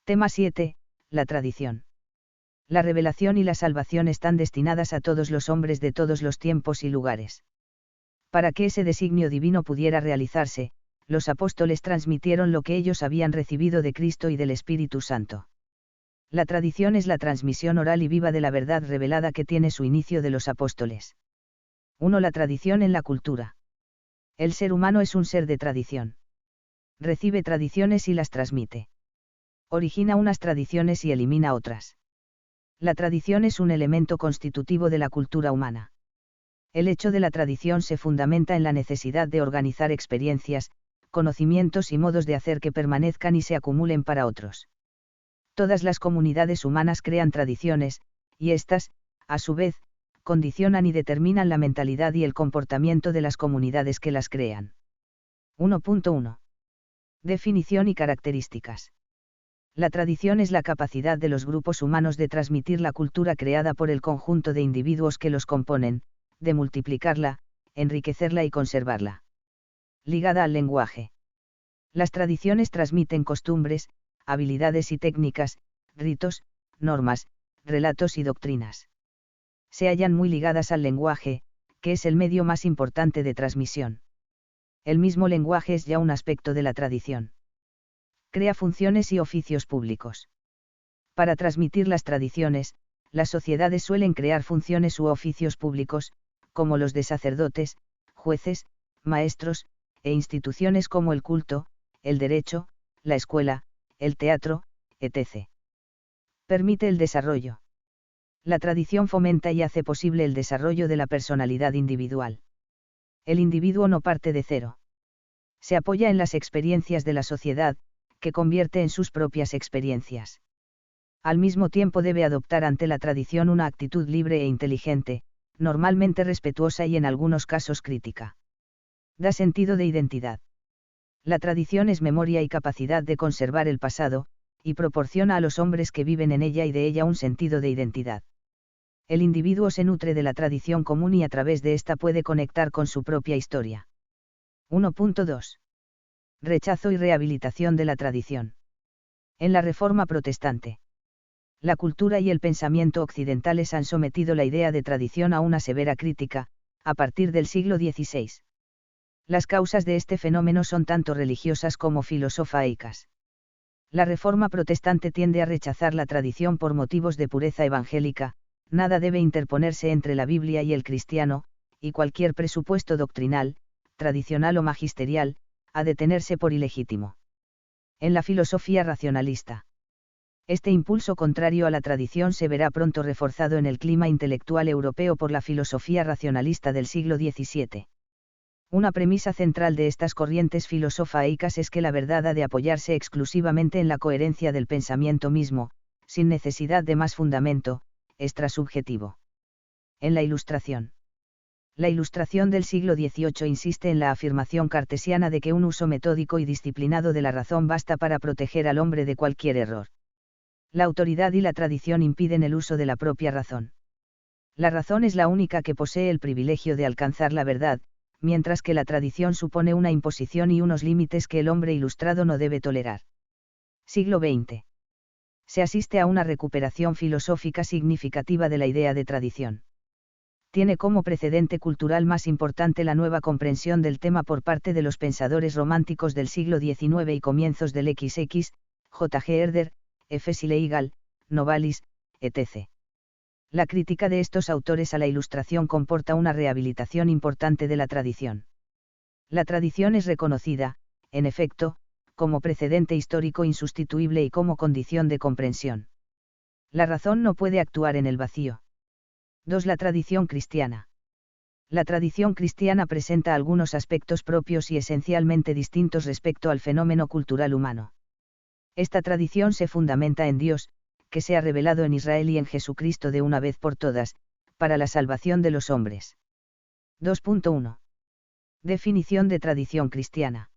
Tema 7. La tradición. La revelación y la salvación están destinadas a todos los hombres de todos los tiempos y lugares. Para que ese designio divino pudiera realizarse, los apóstoles transmitieron lo que ellos habían recibido de Cristo y del Espíritu Santo. La tradición es la transmisión oral y viva de la verdad revelada que tiene su inicio de los apóstoles. 1. La tradición en la cultura. El ser humano es un ser de tradición. Recibe tradiciones y las transmite. Origina unas tradiciones y elimina otras. La tradición es un elemento constitutivo de la cultura humana. El hecho de la tradición se fundamenta en la necesidad de organizar experiencias, conocimientos y modos de hacer que permanezcan y se acumulen para otros. Todas las comunidades humanas crean tradiciones, y éstas, a su vez, condicionan y determinan la mentalidad y el comportamiento de las comunidades que las crean. 1.1. Definición y características. La tradición es la capacidad de los grupos humanos de transmitir la cultura creada por el conjunto de individuos que los componen, de multiplicarla, enriquecerla y conservarla. Ligada al lenguaje. Las tradiciones transmiten costumbres, habilidades y técnicas, ritos, normas, relatos y doctrinas. Se hallan muy ligadas al lenguaje, que es el medio más importante de transmisión. El mismo lenguaje es ya un aspecto de la tradición. Crea funciones y oficios públicos. Para transmitir las tradiciones, las sociedades suelen crear funciones u oficios públicos, como los de sacerdotes, jueces, maestros, e instituciones como el culto, el derecho, la escuela, el teatro, etc. Permite el desarrollo. La tradición fomenta y hace posible el desarrollo de la personalidad individual. El individuo no parte de cero. Se apoya en las experiencias de la sociedad, que convierte en sus propias experiencias. Al mismo tiempo debe adoptar ante la tradición una actitud libre e inteligente, normalmente respetuosa y en algunos casos crítica. Da sentido de identidad. La tradición es memoria y capacidad de conservar el pasado, y proporciona a los hombres que viven en ella y de ella un sentido de identidad. El individuo se nutre de la tradición común y a través de esta puede conectar con su propia historia. 1.2. Rechazo y rehabilitación de la tradición. En la Reforma Protestante. La cultura y el pensamiento occidentales han sometido la idea de tradición a una severa crítica, a partir del siglo XVI. Las causas de este fenómeno son tanto religiosas como filosóficas. La Reforma Protestante tiende a rechazar la tradición por motivos de pureza evangélica, nada debe interponerse entre la Biblia y el cristiano, y cualquier presupuesto doctrinal, tradicional o magisterial, ha de tenerse por ilegítimo. En la filosofía racionalista. Este impulso contrario a la tradición se verá pronto reforzado en el clima intelectual europeo por la filosofía racionalista del siglo XVII. Una premisa central de estas corrientes filosóficas es que la verdad ha de apoyarse exclusivamente en la coherencia del pensamiento mismo, sin necesidad de más fundamento, extrasubjetivo. En la Ilustración. La Ilustración del siglo XVIII insiste en la afirmación cartesiana de que un uso metódico y disciplinado de la razón basta para proteger al hombre de cualquier error. La autoridad y la tradición impiden el uso de la propia razón. La razón es la única que posee el privilegio de alcanzar la verdad, mientras que la tradición supone una imposición y unos límites que el hombre ilustrado no debe tolerar. Siglo XX. Se asiste a una recuperación filosófica significativa de la idea de tradición. Tiene como precedente cultural más importante la nueva comprensión del tema por parte de los pensadores románticos del siglo XIX y comienzos del XX, J. G. Herder, F. Sileigal, Novalis, etc. La crítica de estos autores a la Ilustración comporta una rehabilitación importante de la tradición. La tradición es reconocida, en efecto, como precedente histórico insustituible y como condición de comprensión. La razón no puede actuar en el vacío. 2. La tradición cristiana. La tradición cristiana presenta algunos aspectos propios y esencialmente distintos respecto al fenómeno cultural humano. Esta tradición se fundamenta en Dios, que se ha revelado en Israel y en Jesucristo de una vez por todas, para la salvación de los hombres. 2.1. Definición de tradición cristiana.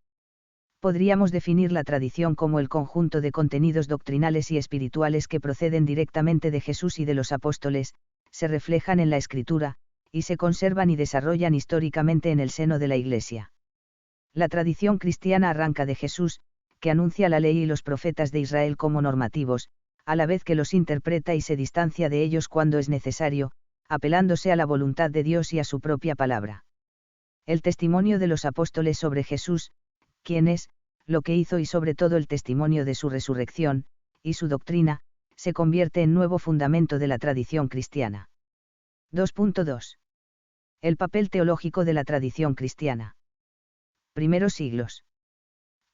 Podríamos definir la tradición como el conjunto de contenidos doctrinales y espirituales que proceden directamente de Jesús y de los apóstoles, se reflejan en la Escritura, y se conservan y desarrollan históricamente en el seno de la Iglesia. La tradición cristiana arranca de Jesús, que anuncia la ley y los profetas de Israel como normativos, a la vez que los interpreta y se distancia de ellos cuando es necesario, apelándose a la voluntad de Dios y a su propia palabra. El testimonio de los apóstoles sobre Jesús, quién es, lo que hizo y sobre todo el testimonio de su resurrección, y su doctrina, se convierte en nuevo fundamento de la tradición cristiana. 2.2. El papel teológico de la tradición cristiana. Primeros siglos.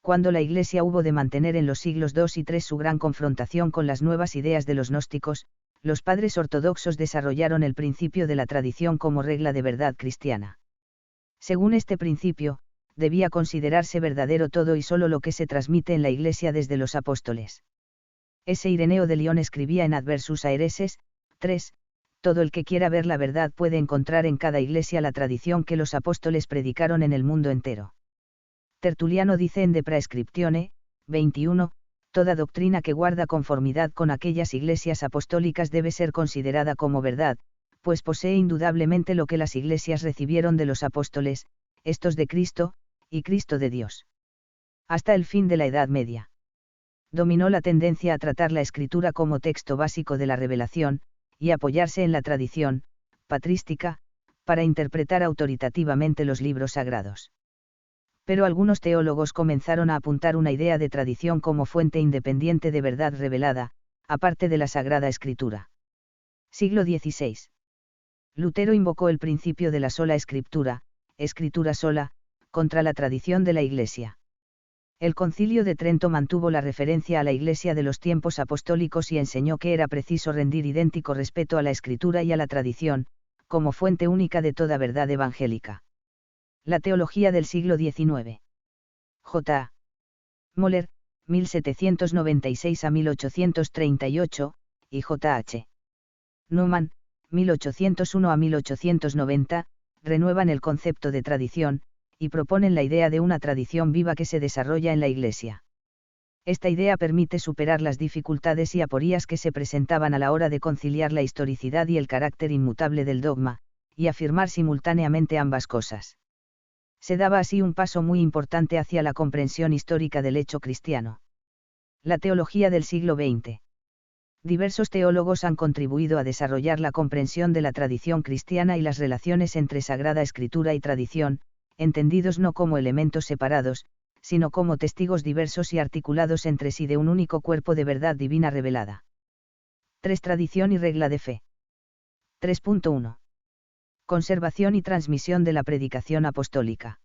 Cuando la Iglesia hubo de mantener en los siglos II y III su gran confrontación con las nuevas ideas de los gnósticos, los padres ortodoxos desarrollaron el principio de la tradición como regla de verdad cristiana. Según este principio, debía considerarse verdadero todo y solo lo que se transmite en la Iglesia desde los apóstoles. Ireneo de Lyon escribía en Adversus Aereses, 3, todo el que quiera ver la verdad puede encontrar en cada iglesia la tradición que los apóstoles predicaron en el mundo entero. Tertuliano dice en De Praescriptione, 21, toda doctrina que guarda conformidad con aquellas iglesias apostólicas debe ser considerada como verdad, pues posee indudablemente lo que las iglesias recibieron de los apóstoles, estos de Cristo, y Cristo de Dios. Hasta el fin de la Edad Media. Dominó la tendencia a tratar la escritura como texto básico de la revelación, y apoyarse en la tradición, patrística, para interpretar autoritativamente los libros sagrados. Pero algunos teólogos comenzaron a apuntar una idea de tradición como fuente independiente de verdad revelada, aparte de la Sagrada Escritura. Siglo XVI. Lutero invocó el principio de la sola escritura sola, contra la tradición de la Iglesia. El Concilio de Trento mantuvo la referencia a la Iglesia de los tiempos apostólicos y enseñó que era preciso rendir idéntico respeto a la Escritura y a la tradición, como fuente única de toda verdad evangélica. La teología del siglo XIX. J. Moller, 1796 a 1838, y J. H. Newman, 1801 a 1890, renuevan el concepto de tradición, y proponen la idea de una tradición viva que se desarrolla en la Iglesia. Esta idea permite superar las dificultades y aporías que se presentaban a la hora de conciliar la historicidad y el carácter inmutable del dogma, y afirmar simultáneamente ambas cosas. Se daba así un paso muy importante hacia la comprensión histórica del hecho cristiano. La teología del siglo XX. Diversos teólogos han contribuido a desarrollar la comprensión de la tradición cristiana y las relaciones entre Sagrada Escritura y tradición, entendidos no como elementos separados, sino como testigos diversos y articulados entre sí de un único cuerpo de verdad divina revelada. 3. Tradición y regla de fe. 3.1. Conservación y transmisión de la predicación apostólica.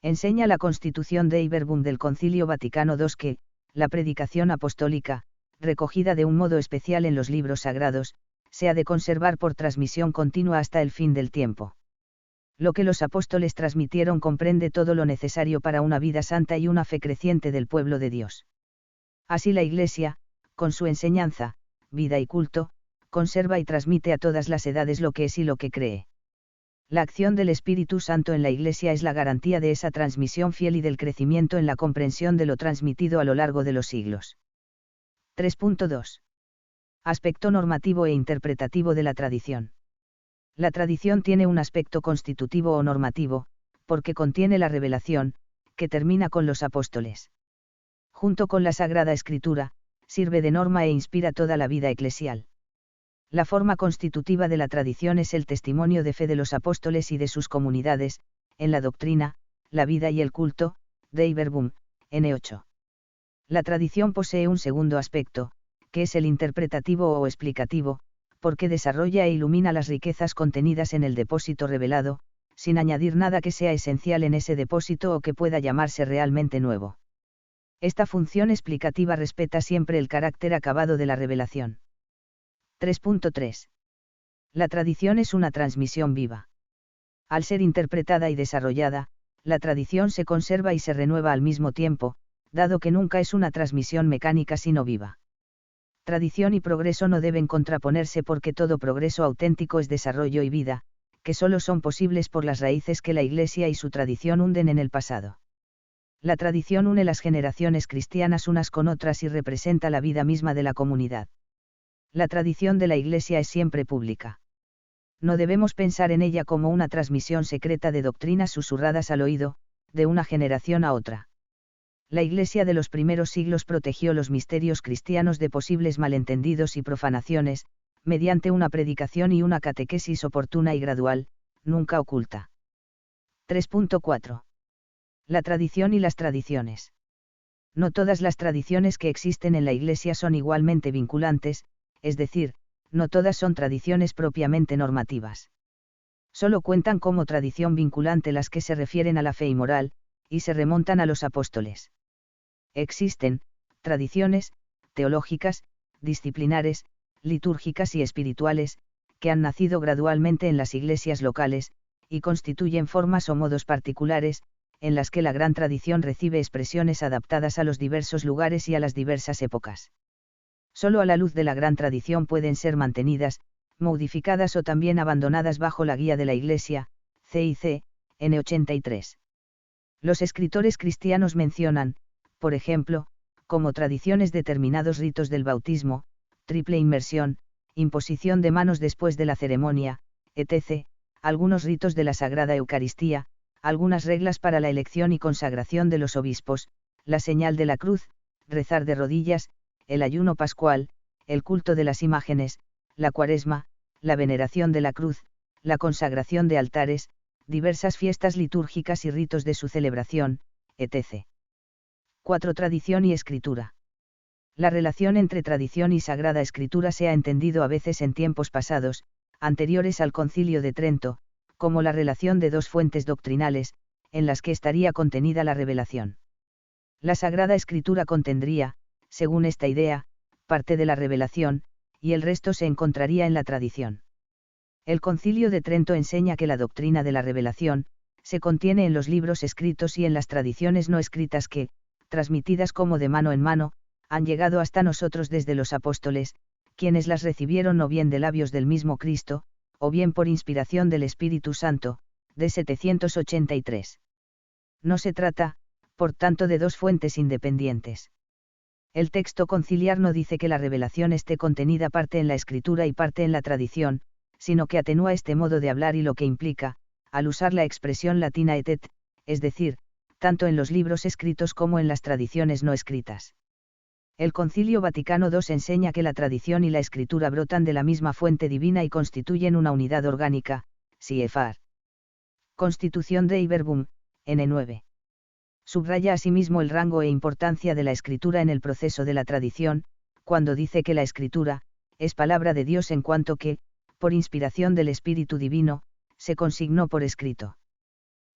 Enseña la Constitución Dei Verbum del Concilio Vaticano II que, la predicación apostólica, recogida de un modo especial en los libros sagrados, se ha de conservar por transmisión continua hasta el fin del tiempo. Lo que los apóstoles transmitieron comprende todo lo necesario para una vida santa y una fe creciente del pueblo de Dios. Así la Iglesia, con su enseñanza, vida y culto, conserva y transmite a todas las edades lo que es y lo que cree. La acción del Espíritu Santo en la Iglesia es la garantía de esa transmisión fiel y del crecimiento en la comprensión de lo transmitido a lo largo de los siglos. 3.2. Aspecto normativo e interpretativo de la tradición. La tradición tiene un aspecto constitutivo o normativo, porque contiene la revelación, que termina con los apóstoles. Junto con la Sagrada Escritura, sirve de norma e inspira toda la vida eclesial. La forma constitutiva de la tradición es el testimonio de fe de los apóstoles y de sus comunidades, en la doctrina, la vida y el culto, Dei Verbum, N8. La tradición posee un segundo aspecto, que es el interpretativo o explicativo, porque desarrolla e ilumina las riquezas contenidas en el depósito revelado, sin añadir nada que sea esencial en ese depósito o que pueda llamarse realmente nuevo. Esta función explicativa respeta siempre el carácter acabado de la revelación. 3.3. La tradición es una transmisión viva. Al ser interpretada y desarrollada, la tradición se conserva y se renueva al mismo tiempo, dado que nunca es una transmisión mecánica sino viva. Tradición y progreso no deben contraponerse porque todo progreso auténtico es desarrollo y vida, que solo son posibles por las raíces que la Iglesia y su tradición hunden en el pasado. La tradición une las generaciones cristianas unas con otras y representa la vida misma de la comunidad. La tradición de la Iglesia es siempre pública. No debemos pensar en ella como una transmisión secreta de doctrinas susurradas al oído, de una generación a otra. La Iglesia de los primeros siglos protegió los misterios cristianos de posibles malentendidos y profanaciones, mediante una predicación y una catequesis oportuna y gradual, nunca oculta. 3.4. La tradición y las tradiciones. No todas las tradiciones que existen en la Iglesia son igualmente vinculantes, es decir, no todas son tradiciones propiamente normativas. Solo cuentan como tradición vinculante las que se refieren a la fe y moral, y se remontan a los apóstoles. Existen tradiciones teológicas, disciplinares, litúrgicas y espirituales, que han nacido gradualmente en las iglesias locales, y constituyen formas o modos particulares, en las que la gran tradición recibe expresiones adaptadas a los diversos lugares y a las diversas épocas. Solo a la luz de la gran tradición pueden ser mantenidas, modificadas o también abandonadas bajo la guía de la Iglesia, CIC, N83. Los escritores cristianos mencionan, por ejemplo, como tradiciones determinados ritos del bautismo, triple inmersión, imposición de manos después de la ceremonia, etc., algunos ritos de la Sagrada Eucaristía, algunas reglas para la elección y consagración de los obispos, la señal de la cruz, rezar de rodillas, el ayuno pascual, el culto de las imágenes, la cuaresma, la veneración de la cruz, la consagración de altares, diversas fiestas litúrgicas y ritos de su celebración, etc. 4. Tradición y escritura. La relación entre tradición y Sagrada Escritura se ha entendido a veces en tiempos pasados, anteriores al Concilio de Trento, como la relación de dos fuentes doctrinales, en las que estaría contenida la revelación. La Sagrada Escritura contendría, según esta idea, parte de la revelación, y el resto se encontraría en la tradición. El Concilio de Trento enseña que la doctrina de la revelación, se contiene en los libros escritos y en las tradiciones no escritas que, transmitidas como de mano en mano, han llegado hasta nosotros desde los apóstoles, quienes las recibieron o bien de labios del mismo Cristo, o bien por inspiración del Espíritu Santo, de 783. No se trata, por tanto, de dos fuentes independientes. El texto conciliar no dice que la revelación esté contenida parte en la Escritura y parte en la tradición, sino que atenúa este modo de hablar y lo que implica, al usar la expresión latina et, es decir, tanto en los libros escritos como en las tradiciones no escritas. El Concilio Vaticano II enseña que la tradición y la escritura brotan de la misma fuente divina y constituyen una unidad orgánica, CIEFAR. Constitución Dei Verbum, N9. Subraya asimismo el rango e importancia de la escritura en el proceso de la tradición, cuando dice que la escritura, es palabra de Dios en cuanto que, por inspiración del Espíritu Divino, se consignó por escrito.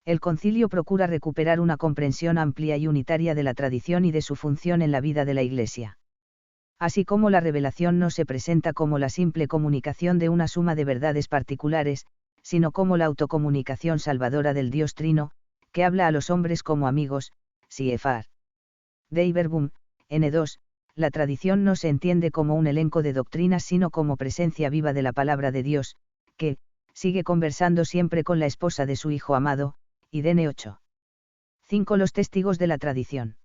El concilio procura recuperar una comprensión amplia y unitaria de la tradición y de su función en la vida de la Iglesia. Así como la revelación no se presenta como la simple comunicación de una suma de verdades particulares, sino como la autocomunicación salvadora del Dios Trino, que habla a los hombres como amigos, CIEFAR. Dei Verbum, N2, la tradición no se entiende como un elenco de doctrinas sino como presencia viva de la palabra de Dios, que, sigue conversando siempre con la esposa de su Hijo amado, y N8. 5. Los testigos de la tradición.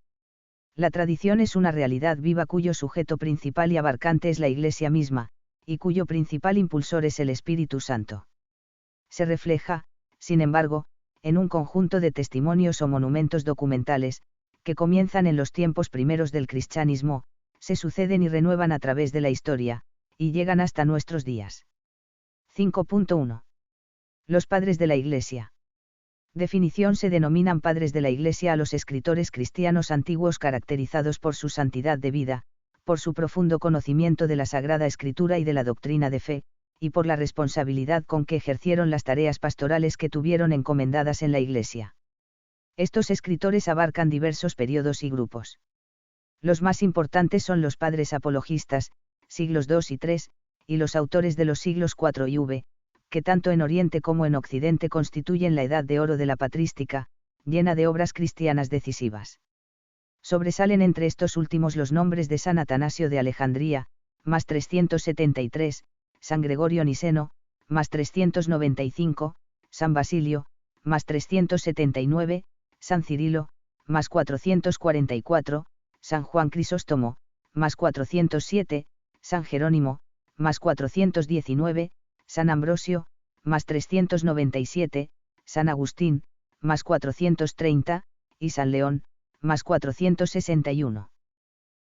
La tradición es una realidad viva cuyo sujeto principal y abarcante es la Iglesia misma, y cuyo principal impulsor es el Espíritu Santo. Se refleja, sin embargo, en un conjunto de testimonios o monumentos documentales, que comienzan en los tiempos primeros del cristianismo, se suceden y renuevan a través de la historia, y llegan hasta nuestros días. 5.1. Los padres de la Iglesia. Definición: se denominan padres de la Iglesia a los escritores cristianos antiguos caracterizados por su santidad de vida, por su profundo conocimiento de la Sagrada Escritura y de la doctrina de fe, y por la responsabilidad con que ejercieron las tareas pastorales que tuvieron encomendadas en la Iglesia. Estos escritores abarcan diversos periodos y grupos. Los más importantes son los padres apologistas, siglos II y III, y los autores de los siglos IV y V, que tanto en Oriente como en Occidente constituyen la edad de oro de la patrística, llena de obras cristianas decisivas. Sobresalen entre estos últimos los nombres de San Atanasio de Alejandría, más 373, San Gregorio Niceno, más 395, San Basilio, más 379, San Cirilo, más 444, San Juan Crisóstomo, más 407, San Jerónimo, más 419, San Ambrosio, más 397, San Agustín, más 430, y San León, más 461.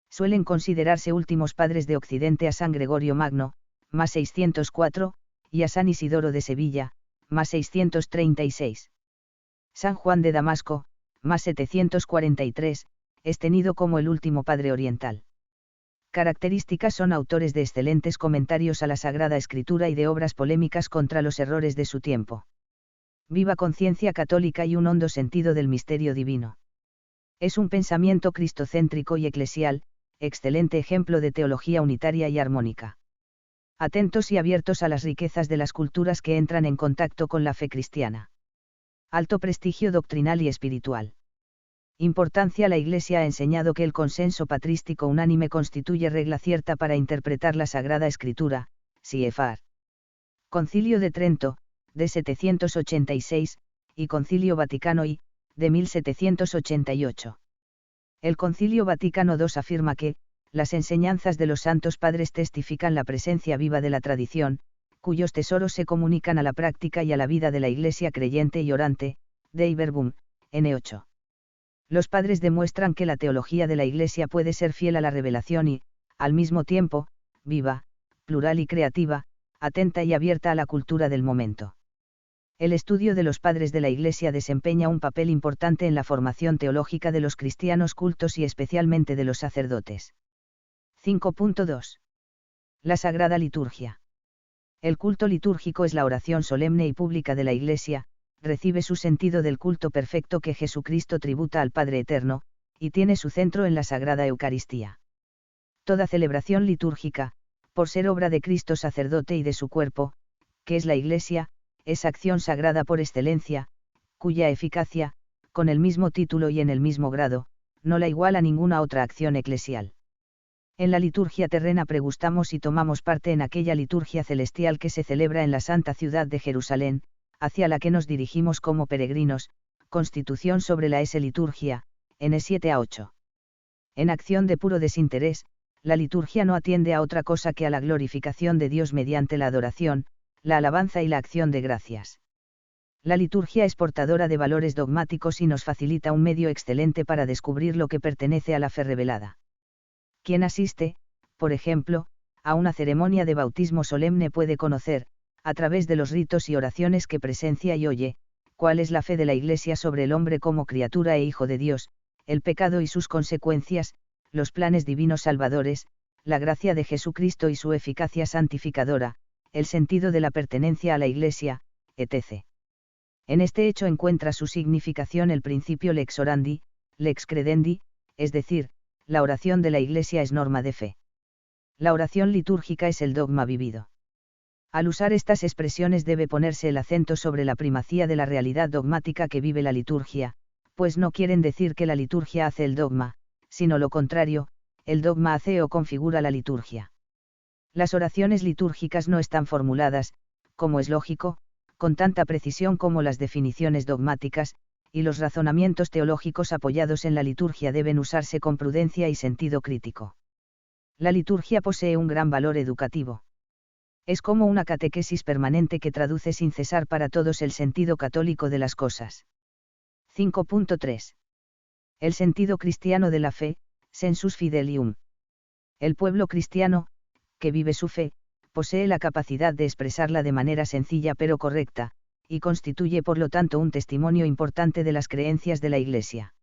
Suelen considerarse últimos padres de Occidente a San Gregorio Magno, más 604, y a San Isidoro de Sevilla, más 636. San Juan de Damasco, más 743, es tenido como el último padre oriental. Características: son autores de excelentes comentarios a la Sagrada Escritura y de obras polémicas contra los errores de su tiempo. Viva conciencia católica y un hondo sentido del misterio divino. Es un pensamiento cristocéntrico y eclesial, excelente ejemplo de teología unitaria y armónica. Atentos y abiertos a las riquezas de las culturas que entran en contacto con la fe cristiana. Alto prestigio doctrinal y espiritual. Importancia: la Iglesia ha enseñado que el consenso patrístico unánime constituye regla cierta para interpretar la Sagrada Escritura, CFR. Concilio de Trento, de 786, y Concilio Vaticano I, de 1788. El Concilio Vaticano II afirma que, las enseñanzas de los Santos Padres testifican la presencia viva de la tradición, cuyos tesoros se comunican a la práctica y a la vida de la Iglesia creyente y orante, de Iberbum, N8. Los padres demuestran que la teología de la Iglesia puede ser fiel a la revelación y, al mismo tiempo, viva, plural y creativa, atenta y abierta a la cultura del momento. El estudio de los padres de la Iglesia desempeña un papel importante en la formación teológica de los cristianos cultos y especialmente de los sacerdotes. 5.2. La Sagrada Liturgia. El culto litúrgico es la oración solemne y pública de la Iglesia, recibe su sentido del culto perfecto que Jesucristo tributa al Padre Eterno, y tiene su centro en la Sagrada Eucaristía. Toda celebración litúrgica, por ser obra de Cristo sacerdote y de su cuerpo, que es la Iglesia, es acción sagrada por excelencia, cuya eficacia, con el mismo título y en el mismo grado, no la iguala ninguna otra acción eclesial. En la liturgia terrena pregustamos y tomamos parte en aquella liturgia celestial que se celebra en la santa ciudad de Jerusalén, hacia la que nos dirigimos como peregrinos, Constitución sobre la liturgia, N7 a 8. En acción de puro desinterés, la liturgia no atiende a otra cosa que a la glorificación de Dios mediante la adoración, la alabanza y la acción de gracias. La liturgia es portadora de valores dogmáticos y nos facilita un medio excelente para descubrir lo que pertenece a la fe revelada. Quien asiste, por ejemplo, a una ceremonia de bautismo solemne puede conocer, a través de los ritos y oraciones que presencia y oye, cuál es la fe de la Iglesia sobre el hombre como criatura e hijo de Dios, el pecado y sus consecuencias, los planes divinos salvadores, la gracia de Jesucristo y su eficacia santificadora, el sentido de la pertenencia a la Iglesia, etc. En este hecho encuentra su significación el principio lex orandi, lex credendi, es decir, la oración de la Iglesia es norma de fe. La oración litúrgica es el dogma vivido. Al usar estas expresiones debe ponerse el acento sobre la primacía de la realidad dogmática que vive la liturgia, pues no quieren decir que la liturgia hace el dogma, sino lo contrario, el dogma hace o configura la liturgia. Las oraciones litúrgicas no están formuladas, como es lógico, con tanta precisión como las definiciones dogmáticas, y los razonamientos teológicos apoyados en la liturgia deben usarse con prudencia y sentido crítico. La liturgia posee un gran valor educativo. Es como una catequesis permanente que traduce sin cesar para todos el sentido católico de las cosas. 5.3. El sentido cristiano de la fe, sensus fidelium. El pueblo cristiano, que vive su fe, posee la capacidad de expresarla de manera sencilla pero correcta, y constituye por lo tanto un testimonio importante de las creencias de la Iglesia.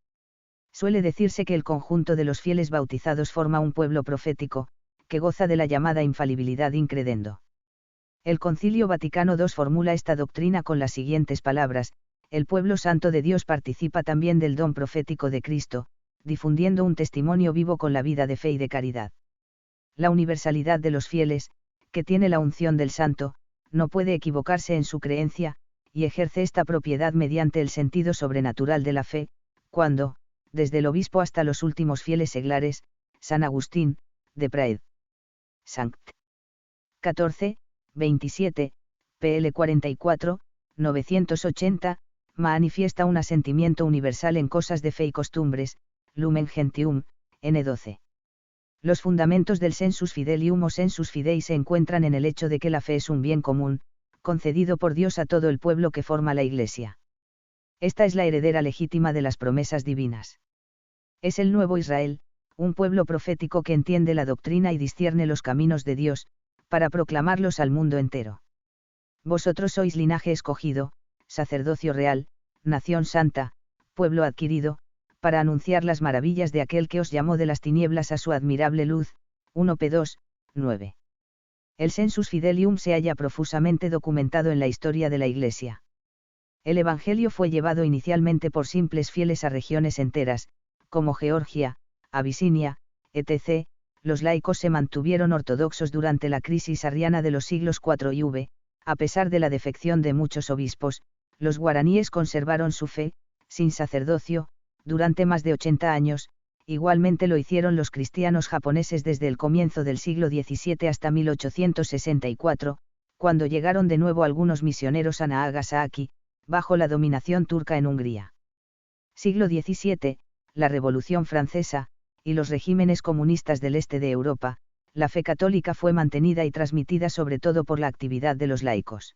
Suele decirse que el conjunto de los fieles bautizados forma un pueblo profético, que goza de la llamada infalibilidad incredendo. El Concilio Vaticano II formula esta doctrina con las siguientes palabras: el pueblo santo de Dios participa también del don profético de Cristo, difundiendo un testimonio vivo con la vida de fe y de caridad. La universalidad de los fieles, que tiene la unción del santo, no puede equivocarse en su creencia, y ejerce esta propiedad mediante el sentido sobrenatural de la fe, cuando, desde el obispo hasta los últimos fieles seglares, San Agustín, de Praed. Sanct. 14, 27, pl 44, 980, manifiesta un asentimiento universal en cosas de fe y costumbres, Lumen Gentium, N12. Los fundamentos del sensus fidelium o sensus fidei se encuentran en el hecho de que la fe es un bien común, concedido por Dios a todo el pueblo que forma la Iglesia. Esta es la heredera legítima de las promesas divinas. Es el nuevo Israel, un pueblo profético que entiende la doctrina y discierne los caminos de Dios, para proclamarlos al mundo entero. Vosotros sois linaje escogido, sacerdocio real, nación santa, pueblo adquirido, para anunciar las maravillas de aquel que os llamó de las tinieblas a su admirable luz. 1 P. 2, 9. El sensus fidelium se halla profusamente documentado en la historia de la Iglesia. El Evangelio fue llevado inicialmente por simples fieles a regiones enteras, como Georgia, Abisinia, etc. Los laicos se mantuvieron ortodoxos durante la crisis arriana de los siglos IV y V, a pesar de la defección de muchos obispos. Los guaraníes conservaron su fe, sin sacerdocio, durante más de 80 años, igualmente lo hicieron los cristianos japoneses desde el comienzo del siglo XVII hasta 1864, cuando llegaron de nuevo algunos misioneros a Nagasaki, bajo la dominación turca en Hungría. Siglo XVII, la Revolución Francesa, y los regímenes comunistas del este de Europa, la fe católica fue mantenida y transmitida sobre todo por la actividad de los laicos.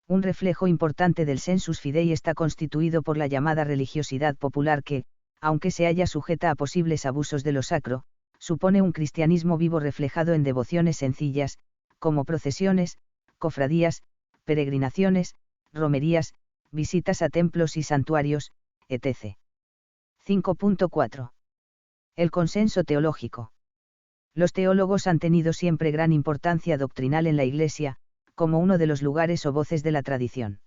Un reflejo importante del sensus fidei está constituido por la llamada religiosidad popular que, aunque se halla sujeta a posibles abusos de lo sacro, supone un cristianismo vivo reflejado en devociones sencillas, como procesiones, cofradías, peregrinaciones, romerías, visitas a templos y santuarios, etc. 5.4. El consenso teológico. Los teólogos han tenido siempre gran importancia doctrinal en la Iglesia, como uno de los lugares o voces de la tradición.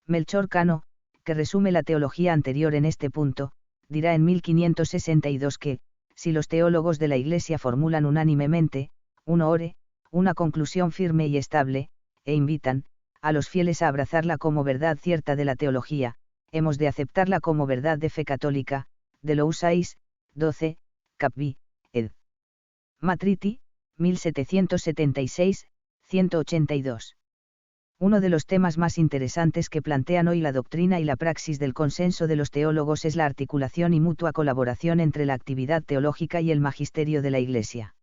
Melchor Cano, que resume la teología anterior en este punto, dirá en 1562 que, si los teólogos de la Iglesia formulan unánimemente, una conclusión firme y estable, e invitan, a los fieles a abrazarla como verdad cierta de la teología, hemos de aceptarla como verdad de fe católica, de Lous 6, 12, Cap B, ed. Matriti, 1776, 182. Uno de los temas más interesantes que plantean hoy la doctrina y la praxis del consenso de los teólogos es la articulación y mutua colaboración entre la actividad teológica y el magisterio de la Iglesia.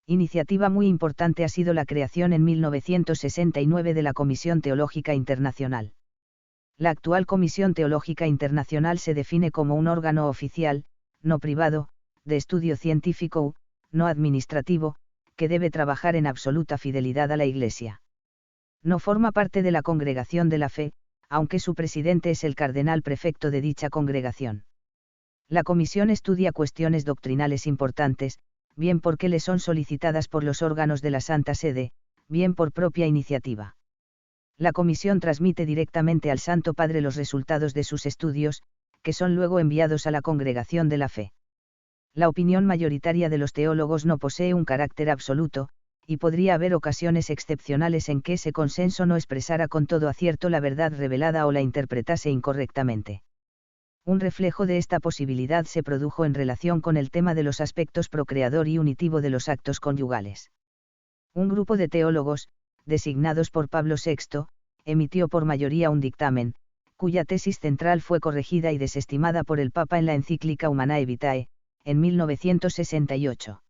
Iniciativa muy importante ha sido la creación en 1969 de la Comisión Teológica Internacional. La actual Comisión Teológica Internacional se define como un órgano oficial, no privado, de estudio científico, no administrativo, que debe trabajar en absoluta fidelidad a la Iglesia. No forma parte de la Congregación de la Fe, aunque su presidente es el cardenal prefecto de dicha congregación. La comisión estudia cuestiones doctrinales importantes, bien porque le son solicitadas por los órganos de la Santa Sede, bien por propia iniciativa. La comisión transmite directamente al Santo Padre los resultados de sus estudios, que son luego enviados a la Congregación de la Fe. La opinión mayoritaria de los teólogos no posee un carácter absoluto, y podría haber ocasiones excepcionales en que ese consenso no expresara con todo acierto la verdad revelada o la interpretase incorrectamente. Un reflejo de esta posibilidad se produjo en relación con el tema de los aspectos procreador y unitivo de los actos conyugales. Un grupo de teólogos, designados por Pablo VI, emitió por mayoría un dictamen, cuya tesis central fue corregida y desestimada por el Papa en la encíclica Humanae Vitae, en 1968.